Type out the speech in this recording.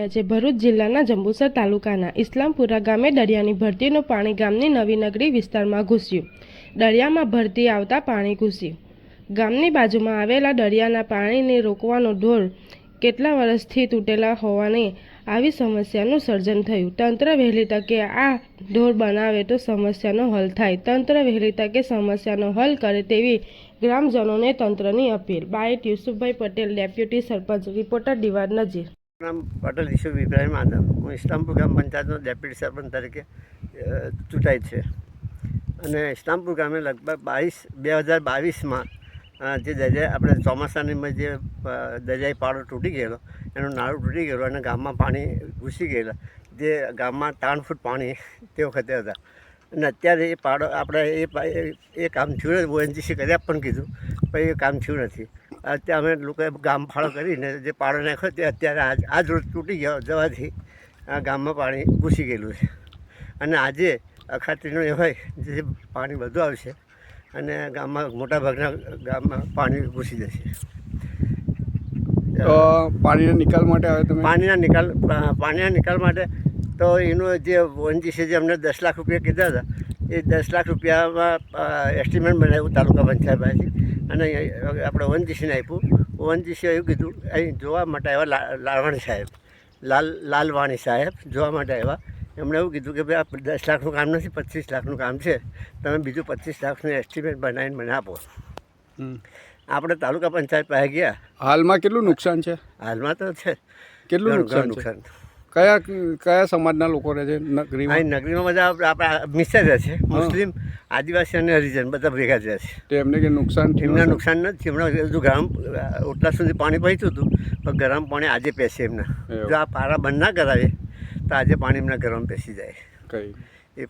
રહ્યા છે। ભરૂચ જિલ્લાના જંબુસર તાલુકાના ઇસ્લામપુરા ગામે દરિયાની ભરતીનું પાણી ગામની નવી નગરી વિસ્તારમાં ઘૂસ્યું। દરિયામાં ભરતી આવતા પાણી ઘૂસ્યું। ગામની બાજુમાં આવેલા દરિયાના પાણીને રોકવાનો ઢોર કેટલા વર્ષથી તૂટેલા હોવાની આવી સમસ્યાનું સર્જન થયું। તંત્ર વહેલી તકે આ ઢોર બનાવે તો સમસ્યાનો હલ થાય। તંત્ર વહેલી તકે સમસ્યાનો હલ કરે તેવી ગ્રામજનોને તંત્રની અપીલ। બાઇટ યુસુફભાઈ પટેલ, ડેપ્યુટી સરપંચ, રિપોર્ટર દિવાર નજીર। નામ પટેલ યુસુફ ઇબ્રાહિમ આદમ। હું ઇસ્લામપુર ગ્રામ પંચાયતનો ડેપ્યુટી સરપંચ તરીકે ચૂંટાઈ છે અને ઇસ્લામપુર ગામે લગભગ 2022માં જે દરિયા આપણે ચોમાસાની જે દરિયાઈ પાડો તૂટી ગયેલો, એનું નાળું તૂટી ગયેલું અને ગામમાં પાણી ઘૂસી ગયેલા, જે ગામમાં 3 ફૂટ પાણી તે વખતે હતા અને અત્યારે એ પાડો આપણે એ કામ થયું ONGC કર્યા પણ કીધું પણ એ કામ થયું નથી। અત્યારે અમે લોકોએ ગામ ફાળો કરીને જે પાડો નાખ્યો તે અત્યારે આજ રોજ તૂટી ગયો જવાથી આ ગામમાં પાણી ઘૂસી ગયેલું છે અને આજે અખાત્રીનો એ હોય જે પાણી બધું આવશે અને ગામમાં મોટાભાગના ગામમાં પાણી ઘૂસી જશે। તો પાણીના નિકાલ માટે હવે તમે પાણીના નિકાલ માટે તો એનું જે ONGC જે અમને 10 લાખ રૂપિયા કીધા હતા એ 10 લાખ રૂપિયામાં એસ્ટિમેટ બનાવ્યું તાલુકા પંચાયત પાસેથી અને આપણે ONGCને આપ્યું। ONGC એવું કીધું અહીં જોવા માટે આવ્યા લાલવાણી સાહેબ, લાલવાણી સાહેબ જોવા માટે આવ્યા। એમણે એવું કીધું કે ભાઈ આ 10 લાખનું કામ નથી, 25 લાખનું કામ છે, તમે બીજું 25 લાખનું એસ્ટિમેટ બનાવીને મને આપો। આપણે તાલુકા પંચાયત પાસે ગયા। હાલમાં કેટલું નુકસાન છે? હાલમાં તો છે કેટલું નુકસાન? કયા સમાજના લોકો રહે છે નગરીમાં? અહીં નગરીમાં બધા આપણા મિક્સર રહે છે, મુસ્લિમ, આદિવાસી અને હરિજન બધા ભેગા જ રહે છે। તો એમને કે નુકસાન એમને નુકસાન નથી। એમણે બધું ગરમ ઓટલા સુધી પાણી પહોંચ્યું હતું પણ ગરમ પાણી આજે પેસે એમને। જો આ પારા બંધ ના કરાવે તો આજે પાણી એમના ગરમ પેસી જાય કઈ એ